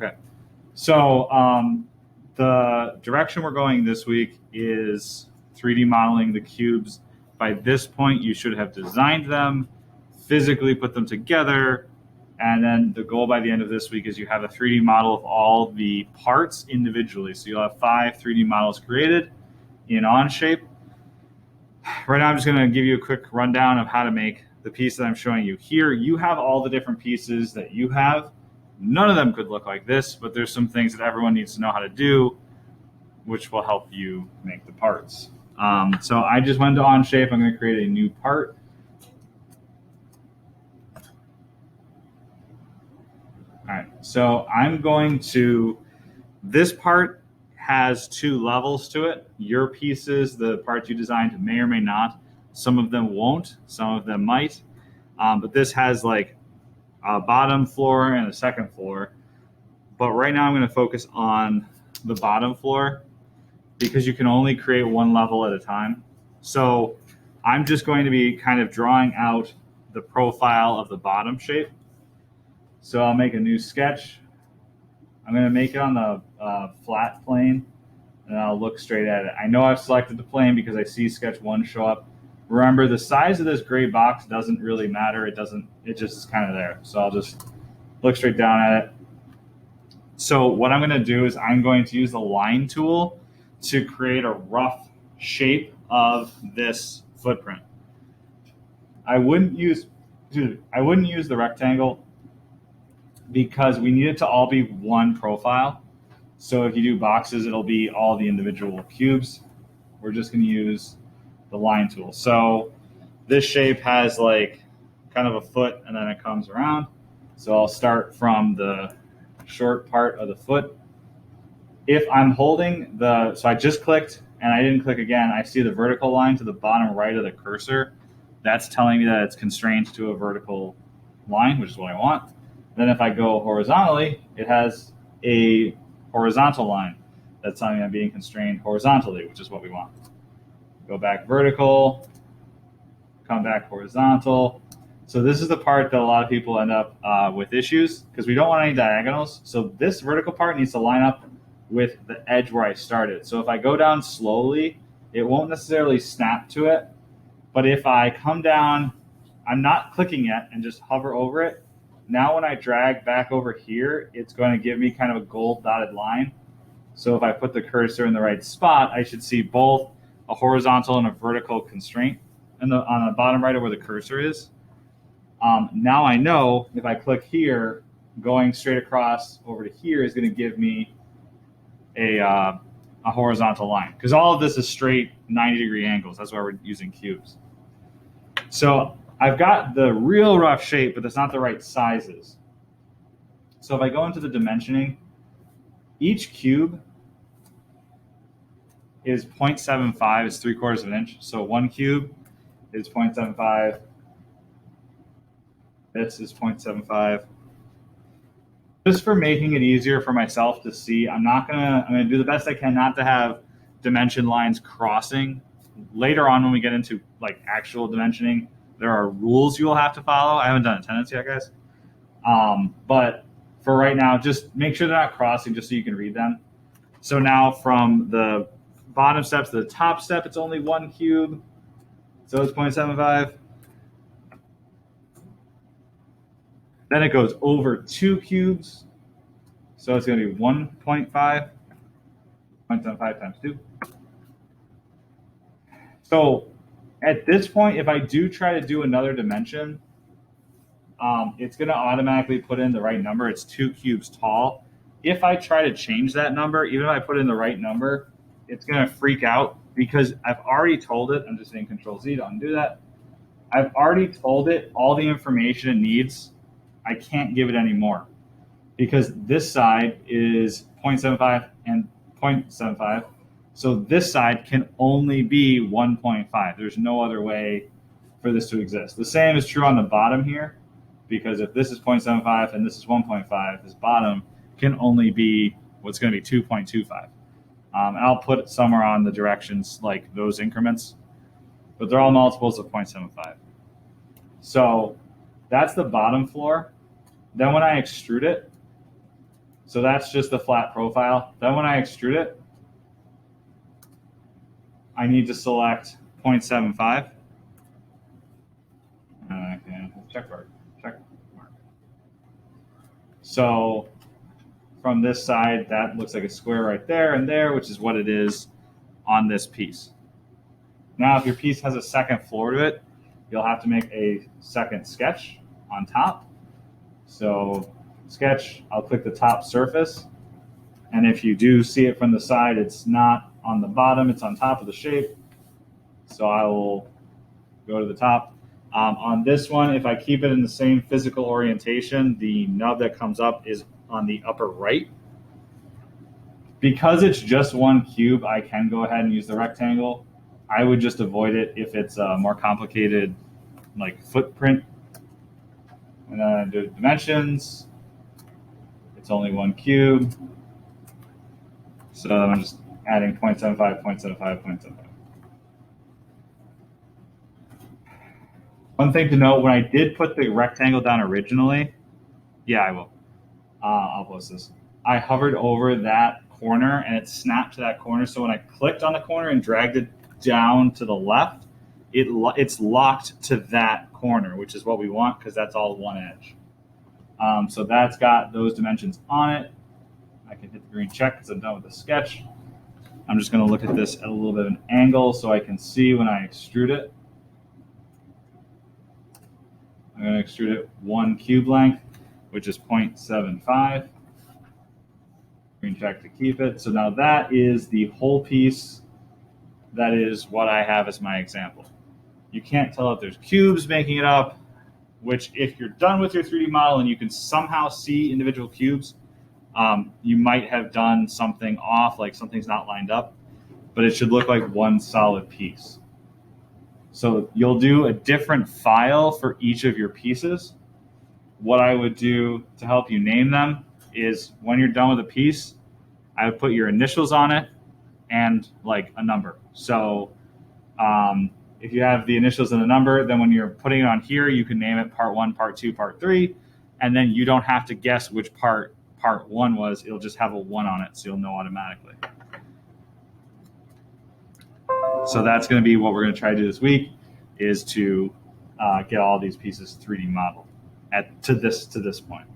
Okay. So the direction we're going this week is 3D modeling the cubes. By this point, you should have designed them, physically put them together, and then the goal by the end of this week is you have a 3D model of all the parts individually. So you'll have 5 3D models created in Onshape. Right now, I'm just going to give you a quick rundown of how to make the piece that I'm showing you here. You have all the different pieces that you have. None of them could look like this, but there's some things that everyone needs to know how to do, which will help you make the parts. So I just went to Onshape. I'm going to create a new part. All right, so I'm going to, this part has 2 levels to it. Your pieces, the parts you designed, may or may not. Some of them won't, some of them might. But this has like a bottom floor and a second floor. But right now I'm going to focus on the bottom floor because you can only create 1 level at a time. So I'm just going to be kind of drawing out the profile of the bottom shape. So I'll make a new sketch. I'm going to make it on the flat plane, and I'll look straight at it. I know I've selected the plane because I see sketch 1 show up. Remember, the size of this gray box doesn't really matter. It just is kind of there. So I'll just look straight down at it. So what I'm going to do is I'm going to use the line tool to create a rough shape of this footprint. I wouldn't use the rectangle because we need it to all be one profile. So if you do boxes, it'll be all the individual cubes. We're just going to use the line tool. So this shape has like kind of a foot and then it comes around. So I'll start from the short part of the foot. If I'm holding so I just clicked and I didn't click again, I see the vertical line to the bottom right of the cursor. That's telling me that it's constrained to a vertical line, which is what I want. Then if I go horizontally, it has a horizontal line. That's telling me I'm being constrained horizontally, which is what we want. Go back vertical, come back horizontal. So this is the part that a lot of people end up with issues because we don't want any diagonals. So this vertical part needs to line up with the edge where I started. So if I go down slowly, it won't necessarily snap to it. But if I come down, I'm not clicking yet and just hover over it. Now when I drag back over here, it's going to give me kind of a gold dotted line. So if I put the cursor in the right spot, I should see both a horizontal and a vertical constraint on the bottom right of where the cursor is. Now I know if I click here, going straight across over to here is going to give me a horizontal line because all of this is straight 90-degree angles. That's why we're using cubes. So I've got the real rough shape, but that's not the right sizes. So if I go into the dimensioning, each cube is 0.75, it's 3/4 of an inch. So 1 cube is 0.75. This is 0.75. Just for making it easier for myself to see, I'm gonna do the best I can not to have dimension lines crossing. Later on when we get into like actual dimensioning, there are rules you will have to follow. I haven't done attendance yet, guys. But for right now, just make sure they're not crossing just so you can read them. So now from the bottom step to the top step, it's only 1 cube. So it's 0.75. Then it goes over 2 cubes. So it's going to be 1.5. 0.75 times 2. So at this point, if I do try to do another dimension, it's going to automatically put in the right number. It's 2 cubes tall. If I try to change that number, even if I put in the right number, it's going to freak out because I've already told it. I'm just hitting Control-Z to undo that. I've already told it all the information it needs. I can't give it any more because this side is 0.75 and 0.75. So this side can only be 1.5. There's no other way for this to exist. The same is true on the bottom here, because if this is 0.75 and this is 1.5, this bottom can only be what's going to be 2.25. And I'll put it somewhere on the directions like those increments, but they're all multiples of 0.75. So that's the bottom floor. Then when I extrude it, So that's just the flat profile. Then when I extrude it, I need to select 0.75. Okay, check mark. So from this side, that looks like a square right there and there, which is what it is on this piece. Now, if your piece has a second floor to it, you'll have to make a second sketch on top. So sketch, I'll click the top surface. And if you do see it from the side, it's not on the bottom, it's on top of the shape. So I will go to the top. On this one, if I keep it in the same physical orientation, the nub that comes up is on the upper right. Because it's just one cube, I can go ahead and use the rectangle. I would just avoid it if it's a more complicated like footprint. And then I do dimensions. It's only one cube. So I'm just adding 0.75, 0.75, 0.75. One thing to note, when I did put the rectangle down originally, yeah, I will. I'll post this. I hovered over that corner and it snapped to that corner. So when I clicked on the corner and dragged it down to the left, it's locked to that corner, which is what we want because that's all one edge. So that's got those dimensions on it. I can hit the green check because I'm done with the sketch. I'm just going to look at this at a little bit of an angle so I can see when I extrude it. I'm going to extrude it 1 cube length, which is 0.75. Green check to keep it. So now that is the whole piece. That is what I have as my example. You can't tell if there's cubes making it up, which if you're done with your 3D model and you can somehow see individual cubes, you might have done something off, like something's not lined up, but it should look like one solid piece. So you'll do a different file for each of your pieces. What I would do to help you name them is when you're done with a piece, I would put your initials on it and like a number. So if you have the initials and the number, then when you're putting it on here, you can name it part 1, part 2, part 3, and then you don't have to guess which part 1 was. It'll just have a 1 on it, so you'll know automatically. So that's going to be what we're going to try to do this week, is to get all these pieces 3D modeled to this point.